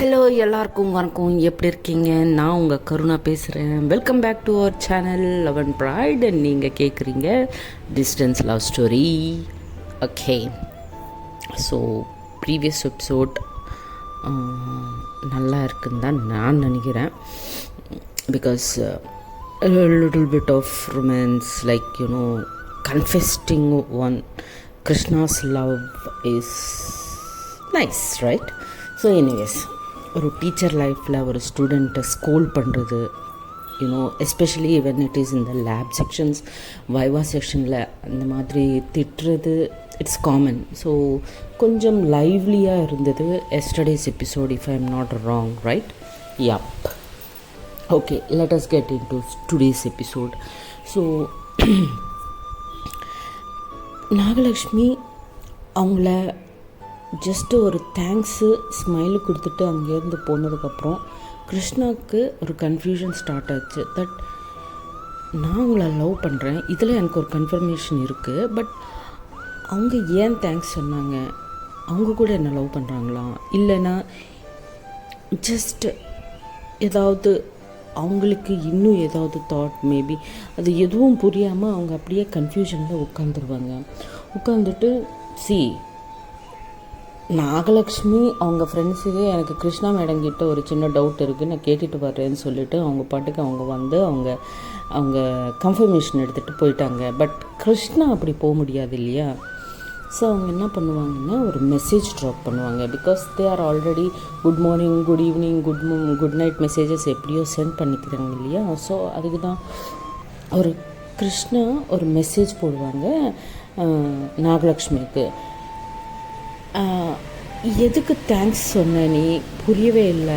Hello எல்லாருக்கும் வணக்கம். எப்படி இருக்கீங்க? நான் உங்கள் கருணா பேசுகிறேன். Welcome back to our channel love and bright. நீங்கள் கேட்குறீங்க distance love story. Okay, so previous episode நல்லா இருக்குன்னு தான் நான் நினைக்கிறேன். Because little bit of romance, like confessing one Krishna's love is nice, right? So anyways, ஒரு டீச்சர் லைஃப்பில் ஒரு ஸ்டூடெண்ட்டை ஸ்கோல் பண்ணுறது, எஸ்பெஷலி வென் இட் இஸ் இந்த லேப் செக்ஷன்ஸ், வைவா செக்ஷனில் அந்த மாதிரி திட்டுறது இட்ஸ் காமன். ஸோ கொஞ்சம் லைவ்லியாக இருந்தது yesterday's episode, if I am not wrong, right? Yup. Okay, let us get into today's episode. So Nagalakshmi அவங்கள ஜஸ்ட்டு ஒரு தேங்க்ஸு ஸ்மைலு கொடுத்துட்டு அங்கேருந்து போனதுக்கப்புறம் கிருஷ்ணாவுக்கு ஒரு கன்ஃபியூஷன் ஸ்டார்ட் ஆச்சு. தட் நான் உங்களை லவ் பண்ணுறேன், இதில் எனக்கு ஒரு கன்ஃபர்மேஷன் இருக்குது, பட் அவங்க ஏன் தேங்க்ஸ் சொன்னாங்க? அவங்க கூட என்ன லவ் பண்ணுறாங்களா? இல்லைன்னா ஜஸ்ட் ஏதாவது அவங்களுக்கு இன்னும் ஏதாவது தாட், மேபி அது எதுவும் புரியாமல் அவங்க அப்படியே கன்ஃபியூஷனில் உட்காந்துட்டு நாகலக்ஷ்மி அவங்க ஃப்ரெண்ட்ஸுக்கே எனக்கு கிருஷ்ணா மேடம் கிட்ட ஒரு சின்ன டவுட் இருக்குது, நான் கேட்டுட்டு வர்றேன்னு சொல்லிவிட்டு அவங்க பாட்டுக்கு அவங்க வந்து அவங்க கன்ஃபர்மேஷன் எடுத்துகிட்டு போயிட்டாங்க. பட் கிருஷ்ணா அப்படி போக முடியாது இல்லையா? ஸோ அவங்க என்ன பண்ணுவாங்கன்னா ஒரு மெசேஜ் ட்ராப் பண்ணுவாங்க. Because they are already good morning, good evening, good night messages எப்படியோ சென்ட் பண்ணிக்கிறாங்க இல்லையா? ஸோ அதுக்கு தான் ஒரு கிருஷ்ணா ஒரு மெசேஜ் போடுவாங்க நாகலக்ஷ்மிக்கு. எதுக்கு தேங்க்ஸ் சொன்ன நீ? புரியவே இல்லை.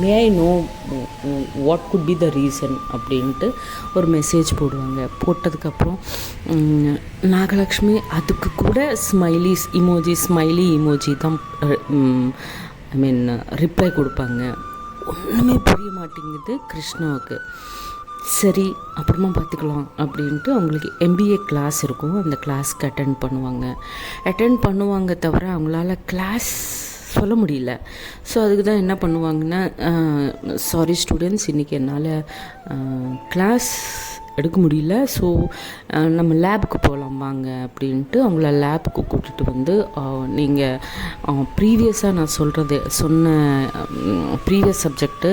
May I know what could be the reason அப்படின்ட்டு ஒரு மெசேஜ் போடுவாங்க. போட்டதுக்கப்புறம் நாகலக்ஷ்மி அதுக்கு கூட ஸ்மைலி இமோஜி தான் ஐ மீன் ரிப்ளை கொடுப்பாங்க. ஒன்றுமே புரிய மாட்டேங்குது கிருஷ்ணாவுக்கு. சரி, அப்புறமா பார்த்துக்கலாம் அப்படின்ட்டு அவங்களுக்கு MBA கிளாஸ் இருக்கும், அந்த கிளாஸ்க்கு அட்டெண்ட் பண்ணுவாங்க தவிர அவங்களால கிளாஸ் சொல்ல முடியல. ஸோ அதுக்கு தான் என்ன பண்ணுவாங்கன்னா, சாரி ஸ்டூடெண்ட்ஸ், இன்றைக்கி என்னால் கிளாஸ் எடுக்க முடியல, ஸோ நம்ம லேபுக்கு போகலாம் வாங்க அப்படின்ட்டு அவங்கள லேபுக்கு கூப்பிட்டுட்டு வந்து, நீங்கள் ப்ரீவியஸாக நான் சொன்ன ப்ரீவியஸ் சப்ஜெக்டு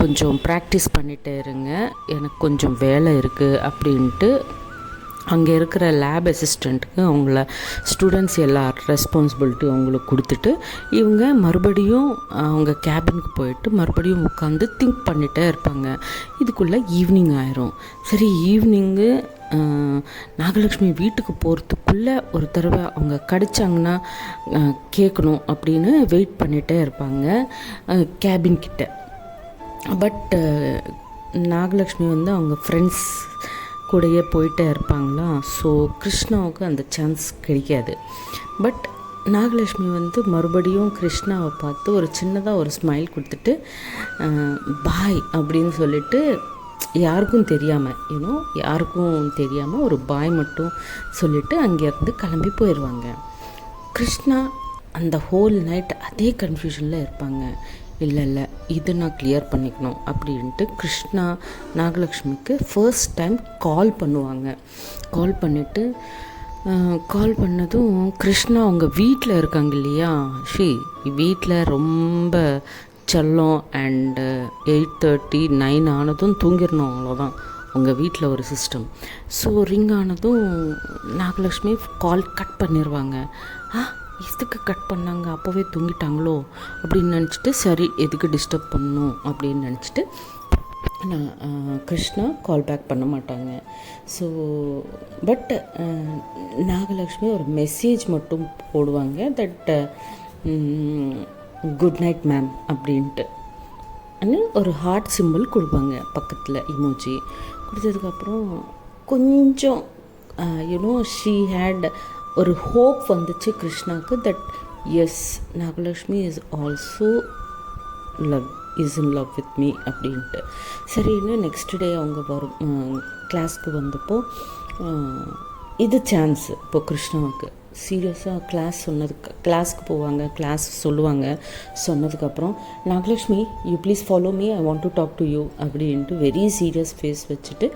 கொஞ்சம் ப்ராக்டிஸ் பண்ணிகிட்டே இருங்க, எனக்கு கொஞ்சம் வேலை இருக்குது அப்படின்ட்டு அங்கே இருக்கிற லேப் அசிஸ்டண்ட்டுக்கு அவங்கள ஸ்டூடெண்ட்ஸ் எல்லா ரெஸ்பான்சிபிலிட்டி அவங்களுக்கு கொடுத்துட்டு இவங்க மறுபடியும் அவங்க கேபினுக்கு போயிட்டு மறுபடியும் உட்காந்து திங்க் பண்ணிகிட்டே இருப்பாங்க. இதுக்குள்ளே ஈவினிங் ஆயிரும். சரி, ஈவினிங்கு நாகலக்ஷ்மி வீட்டுக்கு போகிறதுக்குள்ளே ஒரு தடவை அவங்க கிடச்சாங்கன்னா கேட்கணும் அப்படின்னு வெயிட் பண்ணிகிட்டே இருப்பாங்க கேபின் கிட்ட. பட் நாகலக்ஷ்மி வந்து அவங்க ஃப்ரெண்ட்ஸ் கூடயே போயிட்டே இருப்பாங்களா, ஸோ கிருஷ்ணாவுக்கு அந்த சான்ஸ் கிடைக்காது. பட் நாகலக்ஷ்மி வந்து மறுபடியும் கிருஷ்ணாவை பார்த்து ஒரு சின்னதாக ஒரு ஸ்மைல் கொடுத்துட்டு பாய் அப்படின்னு சொல்லிட்டு யாருக்கும் தெரியாமல் ஒரு பாய் மட்டும் சொல்லிவிட்டு அங்கேருந்து கிளம்பி போயிடுவாங்க. கிருஷ்ணா அந்த ஹோல் நைட் அதே கன்ஃபியூஷனில் இருப்பாங்க. இல்லை இது நான் கிளியர் பண்ணிக்கணும் அப்படின்ட்டு கிருஷ்ணா நாகலக்ஷ்மிக்கு ஃபர்ஸ்ட் டைம் கால் பண்ணுவாங்க. கால் பண்ணதும் கிருஷ்ணா அவங்க வீட்டில் இருக்காங்க இல்லையா? வீட்டில் ரொம்ப செல்லம், அண்டு 8:30, 9 ஆனதும் தூங்கிடணும், அவ்வளோதான் அவங்க வீட்டில் ஒரு சிஸ்டம். ஸோ ரிங் ஆனதும் நாகலக்ஷ்மி கால் கட் பண்ணிடுவாங்க. எதுக்கு கட் பண்ணாங்க? அப்போவே தூங்கிட்டாங்களோ அப்படின்னு நினச்சிட்டு, சரி எதுக்கு டிஸ்டர்ப் பண்ணணும் அப்படின்னு நினச்சிட்டு கிருஷ்ணா கால் பேக் பண்ண மாட்டாங்க. ஸோ பட் நாகலக்ஷ்மி ஒரு மெசேஜ் மட்டும் போடுவாங்க, தட் குட் நைட் மேம் அப்படின்ட்டு ஒரு ஹார்ட் சிம்பிள் கொடுப்பாங்க பக்கத்தில், இமோஜி கொடுத்ததுக்கப்புறம் கொஞ்சம் ஷீ ஹேட் ஒரு ஹோப் வந்துச்சு கிருஷ்ணாவுக்கு, that yes Nagalakshmi is in love with me அப்படின்ட்டு. சரின்னு நெக்ஸ்ட் டே அவங்க கிளாஸ்க்கு வந்தப்போ இது சான்ஸு இப்போ கிருஷ்ணாவுக்கு. சீரியஸாக கிளாஸ்க்கு போவாங்க, கிளாஸ் சொல்லுவாங்க. சொன்னதுக்கப்புறம் Nagalakshmi you please follow me, I want to talk to you அப்படின்ட்டு வெரி சீரியஸ் ஃபேஸ் வச்சுட்டு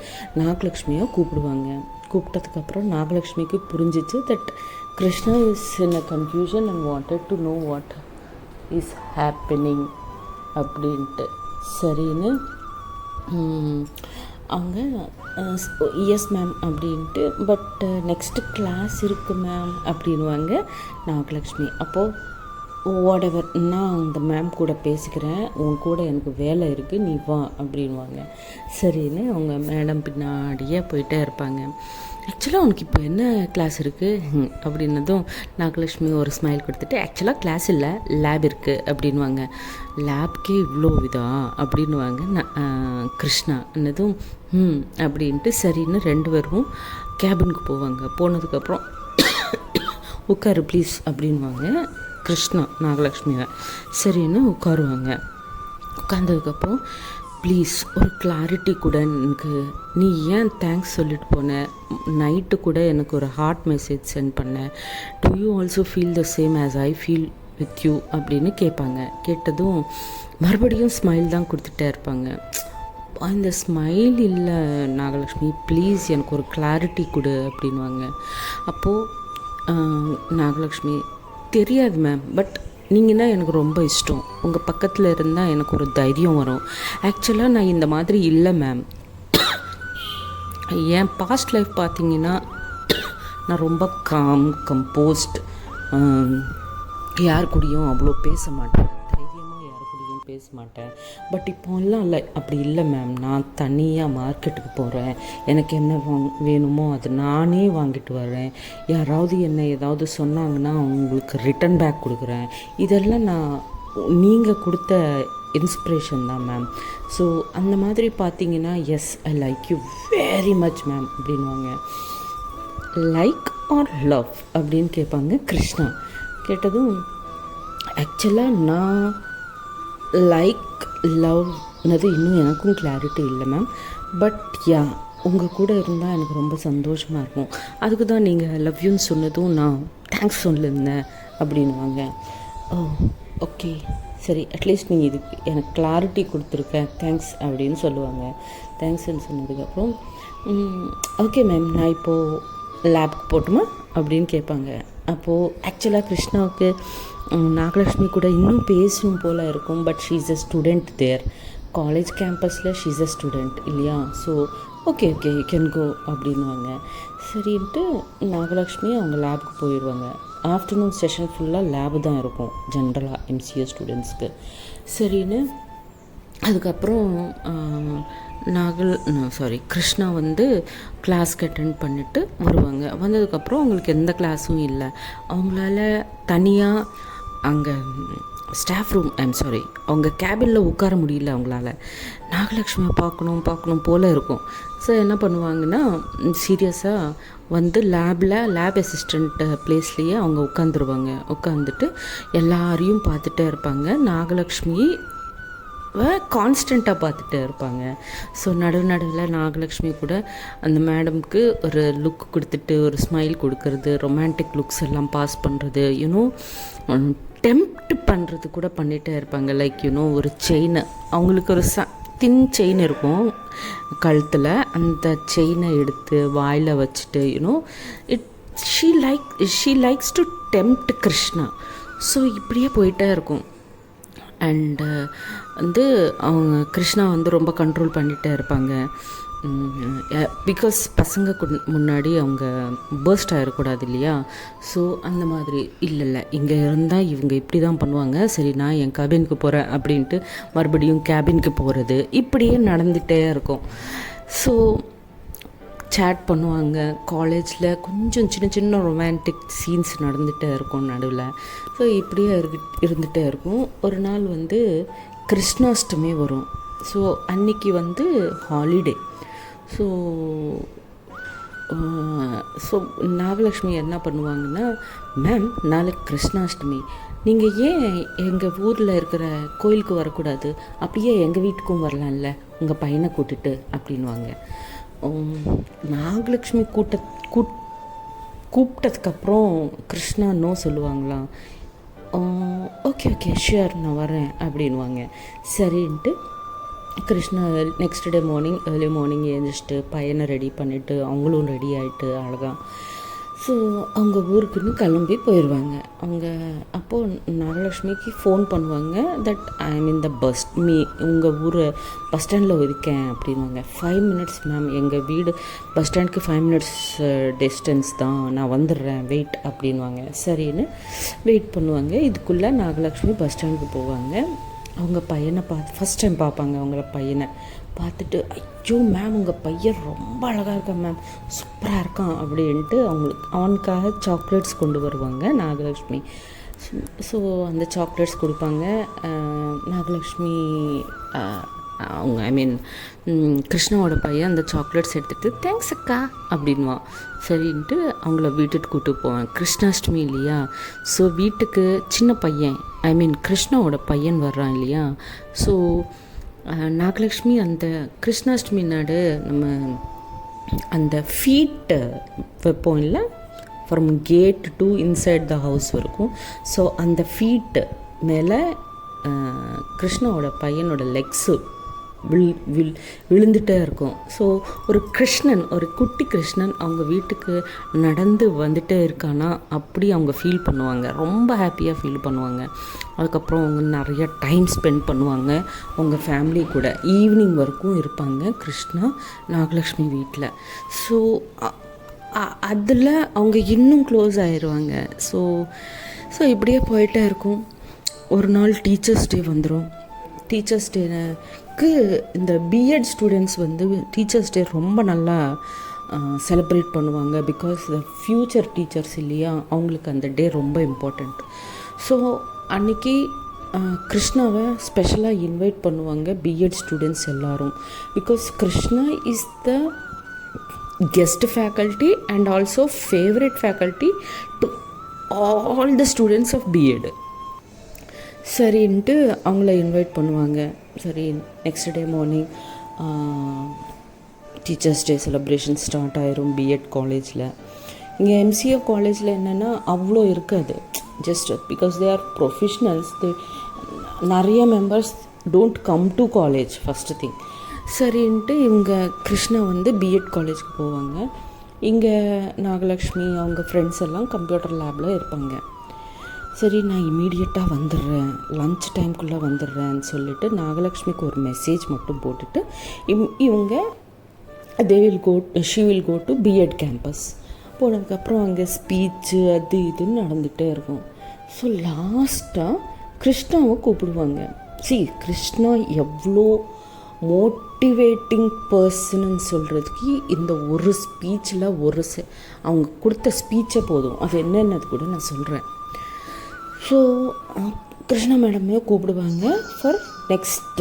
நாகலக்ஷ்மியை கூப்பிடுவாங்க. கூப்பிட்டதுக்கப்புறம் நாகலக்ஷ்மிக்கு புரிஞ்சிச்சு that Krishna is in a confusion and wanted to know what is happening அப்படின்ட்டு. சரின்னு அவங்க எஸ் மேம் அப்படின்ட்டு, பட் நெக்ஸ்ட்டு கிளாஸ் இருக்குது மேம் அப்படின்வாங்க நாகலக்ஷ்மி. அப்போது வாட் எவர், நான் அந்த மேம் கூட பேசிக்கிறேன், உன் கூட எனக்கு வேலை இருக்குது, நீ வா அப்படின்வாங்க. சரின்னு அவங்க மேடம் பின்னாடியே போயிட்டே இருப்பாங்க. ஆக்சுவலாக உனக்கு இப்போ என்ன கிளாஸ் இருக்குது அப்படின்னதும் நாகலக்ஷ்மி ஒரு ஸ்மைல் கொடுத்துட்டு, ஆக்சுவலாக கிளாஸ் இல்லை, லேப் இருக்குது அப்படின்வாங்க. லேப்க்கே இவ்வளோ இதா அப்படின்வாங்க கிருஷ்ணா. என்னதும் அப்படின்ட்டு சரின்னு 2 பேரும் கேபினுக்கு போவாங்க. போனதுக்கப்புறம் உட்காரு ப்ளீஸ் அப்படின்வாங்க கிருஷ்ணா நாகலக்ஷ்மியை. சரின்னு உட்காருவாங்க. உட்காந்ததுக்கப்புறம் ப்ளீஸ் ஒரு கிளாரிட்டி கூட எனக்கு, நீ ஏன் தேங்க்ஸ் சொல்லிட்டு போன, நைட்டு கூட எனக்கு ஒரு ஹார்ட் மெசேஜ் சென்ட் பண்ண, to you also feel the same as I feel with you அப்படின்னு கேட்பாங்க. கேட்டதும் மறுபடியும் ஸ்மைல் தான் கொடுத்துட்டே இருப்பாங்க. இந்த ஸ்மைல் இல்லை நாகலக்ஷ்மி, ப்ளீஸ் எனக்கு ஒரு கிளாரிட்டி கொடு அப்படின்வாங்க. அப்போது நாகலக்ஷ்மி, தெரியாது மேம், பட் நீங்கன்னா எனக்கு ரொம்ப இஷ்டம், உங்கள் பக்கத்தில் இருந்தால் எனக்கு ஒரு தைரியம் வரும். ஆக்சுவலாக நான் இந்த மாதிரி இல்லை மேம், என் பாஸ்ட் லைஃப் பார்த்தீங்கன்னா நான் ரொம்ப கம்போஸ்ட், யார் கூடயும் அவ்வளோ பேச மாட்டேன், தைரியமாக யார் கூடயும் பேச மாட்டேன். பட் இப்போல்லாம் இல்லை, அப்படி இல்லை மேம், நான் தனியாக மார்க்கெட்டுக்கு போகிறேன், எனக்கு என்ன வேணுமோ அது நானே வாங்கிட்டு வரேன், யாராவது என்னை ஏதாவது சொன்னாங்கன்னா அவங்களுக்கு ரிட்டன் பேக் கொடுக்குறேன். இதெல்லாம் நான் நீங்கள் கொடுத்த இன்ஸ்பிரேஷன் தான் மேம். ஸோ அந்த மாதிரி பார்த்தீங்கன்னா yes I like you very much ma'am அப்படின்வாங்க. லைக் ஆர் லவ் அப்படின்னு கேட்பாங்க கிருஷ்ணா. கேட்டதும் ஆக்சுவலாக நான் லைக் லவ்னது இன்னும் எனக்கும் கிளாரிட்டி இல்லை மேம், பட் யா உங்கள் கூட இருந்தால் எனக்கு ரொம்ப சந்தோஷமாக இருக்கும், அதுக்கு தான் நீங்கள் லவ் யூன்னு சொன்னதும் நான் தேங்க்ஸ் சொல்லியிருந்தேன் அப்படின்வாங்க. ஓ ஓகே சரி, அட்லீஸ்ட் நீங்கள் இதுக்கு எனக்கு கிளாரிட்டி கொடுத்துருக்க, தேங்க்ஸ் அப்படின்னு சொல்லுவாங்க. தேங்க்ஸ்ன்னு சொன்னதுக்கப்புறம் ஓகே மேம், நான் இப்போது லேப்க்கு போட்டுமா அப்படின்னு கேட்பாங்க. அப்போது ஆக்சுவலாக கிருஷ்ணாவுக்கு நாகலக்ஷ்மி கூட இன்னும் பேசணும் போல் இருக்கும், but she is a student there, college கேம்பஸில் ஷீ இஸ் அ ஸ்டூடெண்ட் இல்லையா. So okay you can go அப்படின்வாங்க. சரின்ட்டு நாகலக்ஷ்மி அவங்க லேபுக்கு போயிடுவாங்க. ஆஃப்டர்நூன் செஷன் ஃபுல்லாக லேபு தான் இருக்கும் ஜென்ரலாக எம்சிஏ ஸ்டூடெண்ட்ஸ்க்கு. சரின்னு அதுக்கப்புறம் கிருஷ்ணா வந்து கிளாஸ்க்கு அட்டெண்ட் பண்ணிவிட்டு வருவாங்க. வந்ததுக்கப்புறம் அவங்களுக்கு எந்த கிளாஸும் இல்லை, அவங்களால தனியாக அங்கே ஸ்டாஃப் ரூம் அவங்க கேபினில் உட்கார முடியல அவங்களால. நாகலக்ஷ்மியை பார்க்கணும் போல் இருக்கும். ஸோ என்ன பண்ணுவாங்கன்னா சீரியஸாக வந்து லேப் அசிஸ்டண்ட் ப்ளேஸ்லேயே அவங்க உட்காந்துட்டு எல்லாரையும் பார்த்துட்டே இருப்பாங்க. நாகலக்ஷ்மி கான்ஸ்டண்ட்டாக பார்த்துட்டே இருப்பாங்க. ஸோ நடுவில் நாகலக்ஷ்மி கூட அந்த மேடம்க்கு ஒரு லுக் கொடுத்துட்டு ஒரு ஸ்மைல் கொடுக்கறது, ரொமான்டிக் லுக்ஸ் எல்லாம் பாஸ் பண்ணுறது, டெம்ப்ட் பண்ணுறது கூட பண்ணிகிட்டே இருப்பாங்க. லைக் ஒரு செயின், அவங்களுக்கு ஒரு தின் செயின் இருக்கும் கழுத்தில், அந்த செயினை எடுத்து வாயில் வச்சுட்டு she likes to tempt Krishna. So இப்படியே போயிட்டே இருக்கும். அண்டு வந்து அவங்க கிருஷ்ணா வந்து ரொம்ப கண்ட்ரோல் பண்ணிகிட்டே இருப்பாங்க. பிகாஸ் பசங்க முன்னாடி அவங்க பர்ஸ்ட் ஆகிடக்கூடாது இல்லையா. ஸோ அந்த மாதிரி இல்லை இங்கே இருந்தால் இவங்க இப்படி தான் பண்ணுவாங்க, சரி நான் என் கேபினுக்கு போகிறேன் அப்படின்ட்டு மறுபடியும் கேபினுக்கு போகிறது, இப்படியே நடந்துகிட்டே இருக்கும். ஸோ சேட் பண்ணுவாங்க. காலேஜில் கொஞ்சம் சின்ன ரொமான்டிக் சீன்ஸ் நடந்துகிட்டே இருக்கும் நடுவில். ஸோ இப்படியே இருந்துகிட்டே இருக்கும். ஒரு நாள் வந்து கிருஷ்ணாஷ்டமி வரும். ஸோ அன்றைக்கி வந்து ஹாலிடே. ஸோ நாகலக்ஷ்மி என்ன பண்ணுவாங்கன்னா, மேம் நாளைக்கு கிருஷ்ணாஷ்டமி, நீங்கள் ஏன் எங்கள் ஊரில் இருக்கிற கோயிலுக்கு வரக்கூடாது, அப்படியே எங்கள் வீட்டுக்கும் வரலாம்ல உங்கள் பையனை கூட்டிட்டு அப்படின்வாங்க. நாகலக்ஷ்மி கூப்பிட்டதுக்கப்புறம் கிருஷ்ணா நோ சொல்லுவாங்களாம். ஓகே ஓகே ஷியோர் நான் வரேன் அப்படின்வாங்க. சரின்ட்டு Krishna next day morning early morning எழுந்திரிச்சிட்டு பையனை ரெடி பண்ணிவிட்டு அவங்களும் ரெடி ஆகிட்டு அழகாக ஸோ அவங்க ஊருக்குன்னு கிளம்பி போயிடுவாங்க. அவங்க அப்போது நாகலக்ஷ்மிக்கு ஃபோன் பண்ணுவாங்க that I mean the bus உங்கள் ஊர் பஸ் ஸ்டாண்டில் இருக்கேன் அப்படின்வாங்க. 5 minutes மேம், எங்கள் வீடு பஸ் ஸ்டாண்டுக்கு 5 minutes டிஸ்டன்ஸ் தான், நான் வந்துடுறேன் வெயிட் அப்படின்வாங்க. சரின்னு வெயிட் பண்ணுவாங்க. இதுக்குள்ளே நாகலக்ஷ்மி பஸ் ஸ்டாண்டுக்கு போவாங்க. அவங்க பையனை ஃபஸ்ட் டைம் பார்ப்பாங்க. அவங்கள பையனை பார்த்துட்டு, ஐயோ மேம் உங்கள் பையன் ரொம்ப அழகாக இருக்கான் மேம், சூப்பராக இருக்கான் அப்படின்ட்டு அவனுக்காக சாக்லேட்ஸ் கொண்டு வருவாங்க நாகலக்ஷ்மி. ஸோ அந்த சாக்லேட்ஸ் கொடுப்பாங்க. நாகலக்ஷ்மி அவங்க ஐ மீன் கிருஷ்ணாவோட பையன் அந்த சாக்லேட்ஸ் எடுத்துகிட்டு தேங்க்ஸ் அக்கா அப்படின்வான். சரின்ட்டு அவங்கள வீட்டுக்கு கூப்பிட்டு போவேன். கிருஷ்ணாஷ்டமி இல்லையா, ஸோ வீட்டுக்கு சின்ன பையன் ஐ மீன் கிருஷ்ணாவோட பையன் வர்றான் இல்லையா. ஸோ நாகலக்ஷ்மி அந்த கிருஷ்ணாஷ்டமி நாடு நம்ம அந்த ஃபீட்டு வைப்போம் இல்லை, from gate to inside the house வரைக்கும். ஸோ அந்த ஃபீட்டு மேலே கிருஷ்ணாவோட பையனோட லெக்ஸு விழுந்துகிட்டே இருக்கும். ஸோ ஒரு கிருஷ்ணன், ஒரு குட்டி கிருஷ்ணன் அவங்க வீட்டுக்கு நடந்து வந்துட்டே இருக்கானா அப்படி அவங்க ஃபீல் பண்ணுவாங்க. ரொம்ப ஹாப்பியாக ஃபீல் பண்ணுவாங்க. அதுக்கப்புறம் அவங்க நிறைய டைம் ஸ்பெண்ட் பண்ணுவாங்க அவங்க ஃபேமிலி கூட. ஈவினிங் வரைக்கும் இருப்பாங்க கிருஷ்ணா நாகலக்ஷ்மி வீட்டில். ஸோ அதில் அவங்க இன்னும் க்ளோஸ் ஆயிடுவாங்க. ஸோ இப்படியே போயிட்டே இருக்கும். ஒரு நாள் டீச்சர்ஸ் டே வந்துடும். டீச்சர்ஸ் டேக்கு இந்த பிஎட் ஸ்டூடெண்ட்ஸ் வந்து டீச்சர்ஸ் டே ரொம்ப நல்லா செலிப்ரேட் பண்ணுவாங்க. பிகாஸ் த ஃப்யூச்சர் டீச்சர்ஸ் இல்லையா, அவங்களுக்கு அந்த டே ரொம்ப இம்பார்ட்டண்ட். ஸோ அன்றைக்கி கிருஷ்ணாவை ஸ்பெஷலாக இன்வைட் பண்ணுவாங்க பிஎட் ஸ்டூடெண்ட்ஸ் எல்லோரும். Because Krishna is the guest faculty and also favourite faculty to all the students of BEd. சரின்ட்டு அவங்கள இன்வைட் பண்ணுவாங்க. சரி, next day morning teachers day celebration start ஆயிரும் பிஎட் காலேஜில். இங்கே எம்சிஏ காலேஜில் என்னென்னா அவ்வளோ இருக்காது. Just because they are professionals, நிறைய members don't come to college first thing. சரின்ட்டு இவங்க கிருஷ்ணா வந்து பிஎட் காலேஜுக்கு போவாங்க. இங்கே நாகலக்ஷ்மி அவங்க ஃப்ரெண்ட்ஸ் எல்லாம் கம்ப்யூட்டர் லேபில் இருப்பாங்க. சரி, நான் இமீடியட்டாக வந்துடுறேன், லன்ச் டைம்குள்ளே வந்துடுறேன்னு சொல்லிவிட்டு நாகலக்ஷ்மிக்கு ஒரு மெசேஜ் மட்டும் போட்டுட்டு இவங்க she will go to BEd campus. போனதுக்கப்புறம் அங்கே ஸ்பீச்சு அது இதுன்னு நடந்துகிட்டே இருக்கும். ஸோ லாஸ்ட்டாக கிருஷ்ணாவை கூப்பிடுவாங்க. கிருஷ்ணா எவ்வளோ மோட்டிவேட்டிங் பர்சன்னு சொல்கிறதுக்கு இந்த ஒரு ஸ்பீச்சில் அவங்க கொடுத்த ஸ்பீச்சே போதும். அது என்னென்னது கூட நான் சொல்கிறேன். ஸோ கிருஷ்ணா மேடமே கூப்பிடுவாங்க for next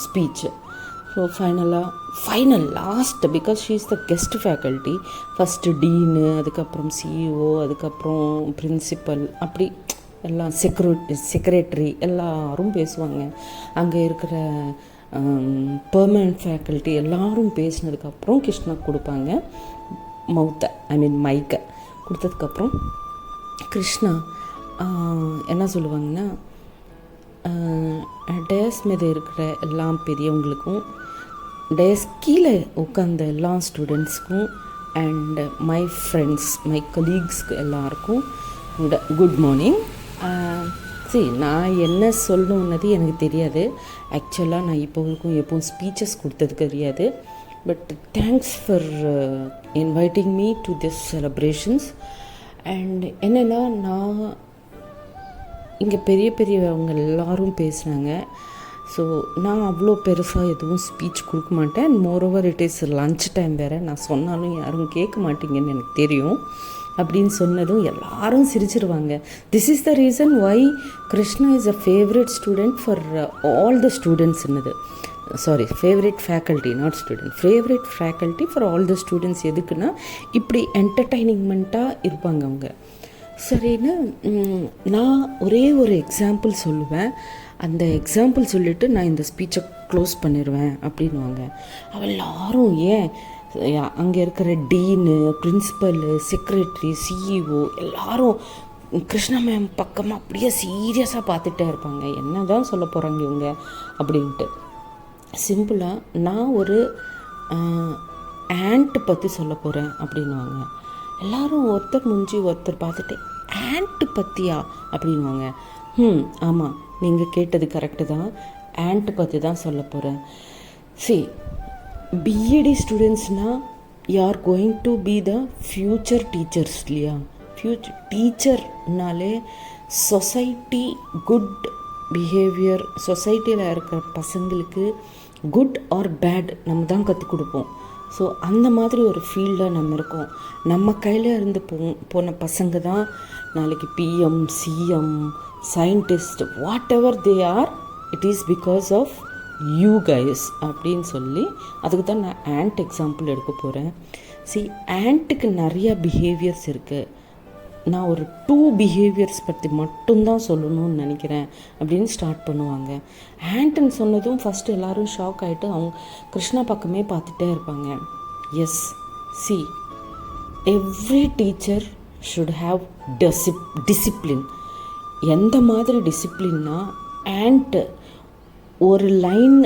speech. So final last, because she is the guest faculty. First dean, அதுக்கப்புறம் சிஇஓ, அதுக்கப்புறம் பிரின்சிபல், அப்படி எல்லாம் செக்ரட்டரி எல்லாரும் பேசுவாங்க. அங்கே இருக்கிற பெர்மனண்ட் ஃபேக்கல்ட்டி எல்லோரும் பேசினதுக்கப்புறம் கிருஷ்ணா கொடுப்பாங்க மைக்கை. கொடுத்ததுக்கப்புறம் கிருஷ்ணா என்ன சொல்லுவாங்கன்னா, டேஸ் மீது இருக்கிற எல்லா பெரியவங்களுக்கும், டேஸ் கீழே உட்காந்த எல்லா ஸ்டூடெண்ட்ஸ்க்கும் அண்ட் மை ஃப்ரெண்ட்ஸ், மை கலீக்ஸ்க்கு எல்லாருக்கும் குட் மார்னிங். நான் என்ன சொல்லணுன்னது எனக்கு தெரியாது. ஆக்சுவலாக நான் எப்போவும் ஸ்பீச்சஸ் கொடுத்தது கிடையாது. But thanks for inviting me to this celebrations. And என்னென்னா, நான் இங்கே பெரியவங்க எல்லோரும் பேசுனாங்க. ஸோ நான் அவ்வளோ பெருசாக எதுவும் ஸ்பீச் கொடுக்க மாட்டேன். And moreover it is lunch time வேறு. நான் சொன்னாலும் யாரும் கேட்க மாட்டீங்கன்னு எனக்கு தெரியும். அப்படின்னு சொன்னதும் எல்லாரும் சிரிச்சிருவாங்க. This is the reason why Krishna is a favourite student for all the ஸ்டூடெண்ட்ஸ்ன்னது. Favourite faculty, not student, favourite faculty for all the students. எதுக்குன்னா இப்படி என்டர்டைனிங்மெண்ட்டாக இருப்பாங்க அவங்க. சரின்னு நான் ஒரே ஒரு எக்ஸாம்பிள் சொல்லுவேன். அந்த எக்ஸாம்பிள் சொல்லிவிட்டு நான் இந்த ஸ்பீச்சை க்ளோஸ் பண்ணிடுவேன் அப்படின்வாங்க. எல்லாரும் ஏன் அங்கே இருக்கிற டீனு, பிரின்சிபலு, செக்ரட்டரி, சிஇஓ எல்லாரும் கிருஷ்ணா மேம் பக்கமாக அப்படியே சீரியஸாக பார்த்துட்டே இருப்பாங்க. என்ன தான் சொல்ல போகிறாங்க இவங்க அப்படின்ட்டு. சிம்பிளாக நான் ஒரு ஆண்ட்டு பற்றி சொல்ல போகிறேன் அப்படின்வாங்க. எல்லோரும் ஒருத்தர் முடிஞ்சு ஒருத்தர் பார்த்துட்டு ஆண்ட்டு பற்றியா அப்படின்வாங்க. ஆமாம், நீங்கள் கேட்டது கரெக்டு தான், ஆண்ட்டு பற்றி தான் சொல்ல போகிறேன். பிஎடி ஸ்டூடெண்ட்ஸ்னால் you are going to be the future teachers இல்லையா? டீச்சர்னாலே சொசைட்டி குட் பிஹேவியர், சொசைட்டியில் இருக்கிற பசங்களுக்கு குட் ஆர் பேட் நம்ம தான் கற்றுக் கொடுப்போம். ஸோ அந்த மாதிரி ஒரு ஃபீல்டில் நம்ம இருக்கோம். நம்ம கையில் இருந்து போன பசங்க தான் நாளைக்கு PM, CM, scientist, whatever they are, it is because of you guys அப்படின்னு சொல்லி அதுக்கு தான் நான் ஆண்ட் எக்ஸாம்பிள் எடுக்க போகிறேன். ஆண்ட்டுக்கு நிறையா பிஹேவியர்ஸ் இருக்குது. நான் ஒரு 2 பிஹேவியர்ஸ் பற்றி மட்டும்தான் சொல்லணும்னு நினைக்கிறேன் அப்படின்னு ஸ்டார்ட் பண்ணுவாங்க. ஆண்ட்டுன்னு சொன்னதும் ஃபஸ்ட்டு எல்லோரும் ஷாக் ஆகிட்டு அவங்க கிருஷ்ணா பக்கமே பார்த்துட்டே இருப்பாங்க. Yes, every teacher should have discipline. எந்த மாதிரி டிசிப்ளின்னா, ஆண்ட்டு ஒரு லைன்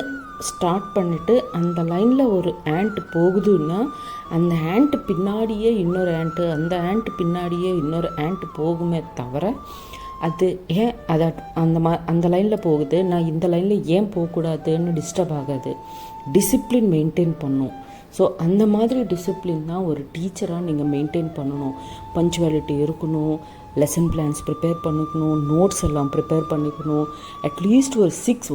ஸ்டார்ட் பண்ணிவிட்டு அந்த லைனில் ஒரு ஆண்ட்டு போகுதுன்னா அந்த ஆண்ட்டு பின்னாடியே இன்னொரு ஆண்ட்டு, அந்த ஆண்ட்டு பின்னாடியே இன்னொரு ஆண்ட்டு போகுமே தவிர அது ஏன் அதை அந்த லைனில் போகுது, நான் இந்த லைனில் ஏன் போகக்கூடாதுன்னு டிஸ்டர்ப் ஆகாது. டிசிப்ளின் மெயின்டைன் பண்ணும். ஸோ அந்த மாதிரி டிசிப்ளின் தான் ஒரு டீச்சராக நீங்கள் மெயின்டைன் பண்ணணும். பங்க்சுவாலிட்டி இருக்கணும், லெசன் பிளான்ஸ் ப்ரிப்பேர் பண்ணிக்கணும், நோட்ஸ் எல்லாம் ப்ரிப்பேர் பண்ணிக்கணும். அட்லீஸ்ட்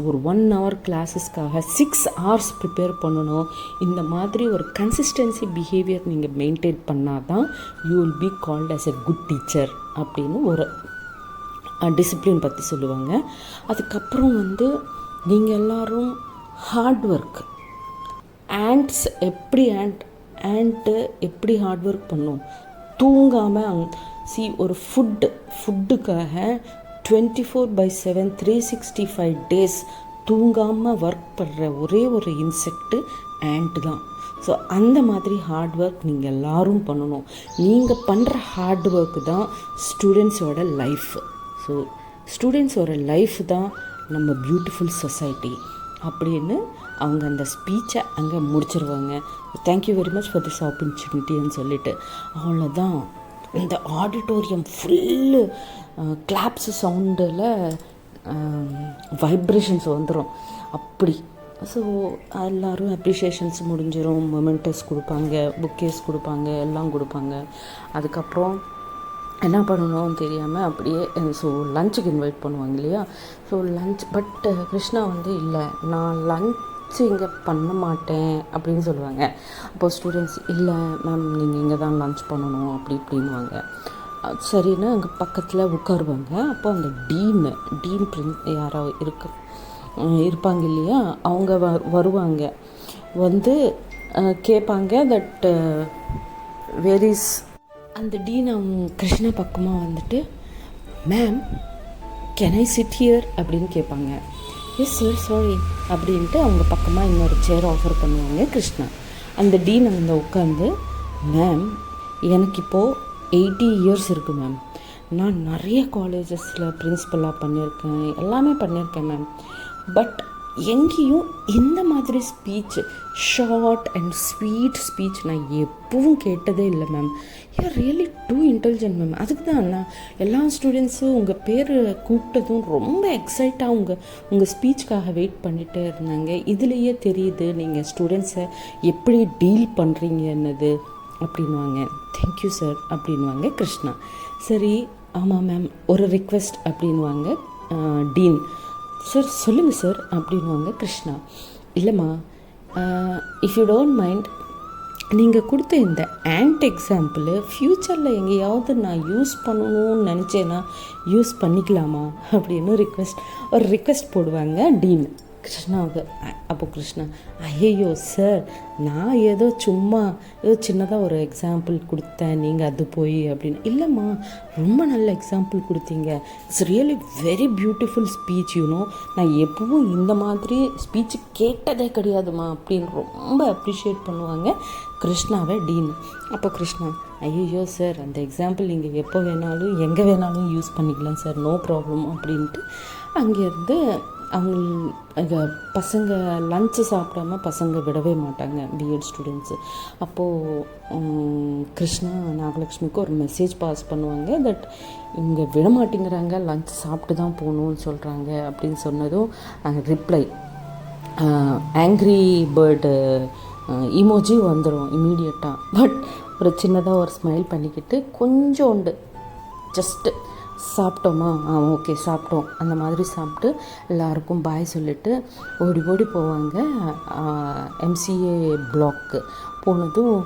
ஒரு 1 hour கிளாஸஸ்க்காக 6 hours ப்ரிப்பேர் பண்ணணும். இந்த மாதிரி ஒரு கன்சிஸ்டன்சி பிஹேவியர் நீங்கள் மெயின்டைன் பண்ணால் தான் you will be called as a good teacher அப்படின்னு ஒரு டிசிப்ளின் பற்றி சொல்லுவாங்க. அதுக்கப்புறம் நீங்கள் எல்லோரும் ஹார்ட் ஒர்க். ஆண்ட்ஸ் எப்படி ஆண்ட்டு எப்படி ஹார்ட் ஒர்க் பண்ணும், தூங்காமல் ஒரு ஃபுட்டுக்காக 24/7 365 days தூங்காமல் ஒர்க் பண்ணுற ஒரே ஒரு இன்செக்ட்டு ஆண்ட்டு தான். ஸோ அந்த மாதிரி ஹார்ட் ஒர்க் நீங்கள் எல்லோரும் பண்ணணும். நீங்கள் பண்ணுற ஹார்ட் ஒர்க்கு தான் ஸ்டூடெண்ட்ஸோட லைஃப். ஸோ ஸ்டூடெண்ட்ஸோட லைஃப் தான் நம்ம பியூட்டிஃபுல் சொசைட்டி அப்படின்னு அவங்க அந்த ஸ்பீச்சை அங்கே முடிச்சிருவாங்க. Thank you very much for this ஆப்பர்ச்சுனிட்டின்னு சொல்லிட்டு அவ்வளோதான். இந்த ஆடிட்டோரியம் ஃபுல்லு கிளாப்ஸ் சவுண்டில் வைப்ரேஷன்ஸ் வந்துடும் அப்படி. ஸோ எல்லோரும் அப்ரிஷியேஷன்ஸ் முடிஞ்சிடும். மொமெண்டஸ் கொடுப்பாங்க, புக்கேஸ் கொடுப்பாங்க, எல்லாம் கொடுப்பாங்க. அதுக்கப்புறம் என்ன பண்ணணும்னு தெரியாமல் அப்படியே லஞ்சுக்கு இன்வைட் பண்ணுவாங்க இல்லையா? பட் கிருஷ்ணா இல்லை, நான் லஞ்ச் இங்கே பண்ண மாட்டேன் அப்படின்னு சொல்லுவாங்க. அப்போது ஸ்டூடெண்ட்ஸ், இல்லை மேம் நீங்கள் இங்கே தான் லஞ்ச் பண்ணணும் அப்படின்வாங்க. சரின்னு அங்கே பக்கத்தில் உட்காருவாங்க. அப்போ அந்த டீன் யாரோ இருப்பாங்க இல்லையா, அவங்க வருவாங்க. கேட்பாங்க தட் வேர் இஸ் அந்த டீன். அவங்க கிருஷ்ணா பக்கமாக ma'am can I sit here அப்படின்னு கேட்பாங்க. எஸ் சார், சாரி அப்படின்ட்டு அவங்க பக்கமாக இன்னொரு சேர் ஆஃபர் பண்ணுவாங்க கிருஷ்ணா. அந்த டீன் அங்கே உட்காந்து, மேம் எனக்கு இப்போது 80 years இருக்குது மேம். நான் நிறைய காலேஜஸில் பிரின்சிபலாக பண்ணியிருக்கேன், எல்லாமே பண்ணியிருக்கேன் மேம். பட் எங்கேயும் இந்த மாதிரி speech, short and sweet speech நான் எப்பவும் கேட்டதே இல்லை ma'am. You really do intelligent ma'am. அதுக்கு தான் நான் எல்லா ஸ்டூடெண்ட்ஸும் உங்கள் பேர் கூப்பிட்டதும் ரொம்ப எக்ஸைட்டாக உங்கள் ஸ்பீச்சுக்காக வெயிட் பண்ணிகிட்டே இருந்தாங்க. இதுலேயே தெரியுது நீங்கள் ஸ்டூடெண்ட்ஸை எப்படி டீல் பண்ணுறீங்கன்னது அப்படின்வாங்க. தேங்க்யூ சார் அப்படின்வாங்க கிருஷ்ணா. சரி, ஆமாம் மேம், ஒரு ரிக்வெஸ்ட் அப்படின்வாங்க டீன். சார் சொல்லுங்கள் சார் அப்படின்வாங்க கிருஷ்ணா. இல்லைம்மா, இஃப் யூ டோன்ட் மைண்ட், நீங்கள் கொடுத்த இந்த ஆண்ட் எக்ஸாம்பிள் ஃப்யூச்சரில் எங்கேயாவது நான் யூஸ் பண்ணணும்னு நினச்சேன்னா யூஸ் பண்ணிக்கலாமா அப்படின்னு ஒரு ரிக்வெஸ்ட் போடுவாங்க டீன் கிருஷ்ணாவுக்கு அப்போ கிருஷ்ணா, ஐயையோ சார், நான் ஏதோ சும்மா ஏதோ சின்னதாக ஒரு எக்ஸாம்பிள் கொடுத்தேன், நீங்கள் அது போய் அப்படின்னு. இல்லைம்மா, ரொம்ப நல்ல எக்ஸாம்பிள் கொடுத்தீங்க, it's really very beautiful speech you know, நான் எப்பவும் இந்த மாதிரி ஸ்பீச்சு கேட்டதே கிடையாதுமா அப்படின்னு ரொம்ப அப்ரிஷியேட் பண்ணுவாங்க கிருஷ்ணாவை டீன். அப்போ கிருஷ்ணா, ஐயோ சார், அந்த எக்ஸாம்பிள் நீங்கள் எப்போ வேணாலும் எங்கே வேணாலும் யூஸ் பண்ணிக்கலாம் சார், நோ ப்ராப்ளம் அப்படின்ட்டு அங்கேருந்து அவங்க பசங்க லஞ்சு சாப்பிடாம பசங்க விடவே மாட்டாங்க, பிஎட் ஸ்டூடெண்ட்ஸு. அப்போது கிருஷ்ணா நாகலக்ஷ்மிக்கு ஒரு மெசேஜ் பாஸ் பண்ணுவாங்க, தட் இங்கே விட மாட்டேங்கிறாங்க, லஞ்ச் சாப்பிட்டு தான் போகணுன்னு சொல்கிறாங்க அப்படின்னு சொன்னதும் அங்கே ரிப்ளை ஆங்க்ரி பேர்டு இமோஜி வந்துடும் இமீடியட்டாக. பட் ஒரு சின்னதாக ஒரு ஸ்மைல் பண்ணிக்கிட்டு கொஞ்சோண்டு ஜஸ்ட்டு சாப்பிட்டோமா, ஓகே சாப்பிட்டோம் அந்த மாதிரி சாப்பிட்டு எல்லாருக்கும் பாய் சொல்லிவிட்டு ஓடி ஓடி போவாங்க எம்சிஏ பிளாக்கு. போனதும்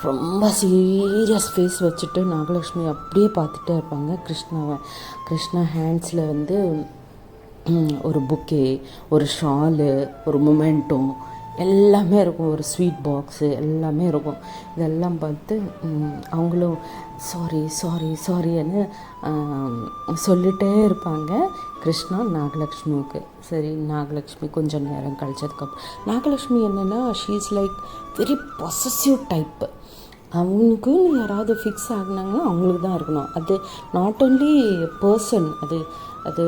ரொம்ப சீரியஸ் ஃபேஸ் வச்சுட்டு நாகலக்ஷ்மி அப்படியே பார்த்துட்டே இருப்பாங்க கிருஷ்ணாவை. கிருஷ்ணா ஹேண்ட்ஸில் ஒரு புக்கே, ஒரு ஷாலு, ஒரு மொமெண்டோ எல்லாமே இருக்கும், ஒரு ஸ்வீட் பாக்ஸு எல்லாமே இருக்கும். இதெல்லாம் பார்த்து அவங்களும் சாரி சாரி சாரின்னு சொல்லிகிட்டே இருப்பாங்க கிருஷ்ணா நாகலக்ஷ்மிக்கு. சரி, நாகலக்ஷ்மி கொஞ்சம் நேரம் கழிச்சதுக்கப்புறம் நாகலக்ஷ்மி என்னென்னா she is like very possessive type. அவங்களுக்குன்னு யாராவது ஃபிக்ஸ் ஆகினாங்கன்னா அவங்களுக்கு தான் இருக்கணும். அது நாட் ஓன்லி பர்சன், அது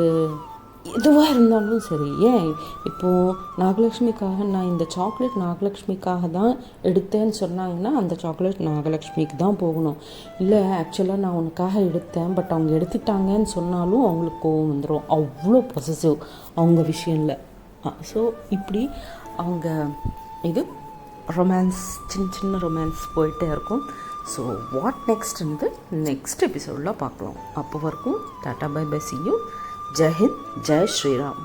எதுவாக இருந்தாலும் சரி. ஏன் இப்போது நாகலக்ஷ்மிக்காக நான் இந்த சாக்லேட் நாகலக்ஷ்மிக்காக தான் எடுத்தேன்னு சொன்னாங்கன்னா அந்த சாக்லேட் நாகலக்ஷ்மிக்கு தான் போகணும். இல்லை ஆக்சுவலாக நான் உனக்காக எடுத்தேன் பட் அவங்க எடுத்துட்டாங்கன்னு சொன்னாலும் அவங்களுக்கு கோவம் வந்துடும். அவ்வளோ பொசசிவ் அவங்க விஷயம்ல. ஸோ இப்படி அவங்க இது ரொமான்ஸ், சின்ன சின்ன ரொமான்ஸ் போயிட்டே இருக்கும். ஸோ வாட் நெக்ஸ்ட் எபிசோடில் பார்க்கலாம். அப்போ வரைக்கும் tata bye bye, see you. जय हिंद, जय श्री राम.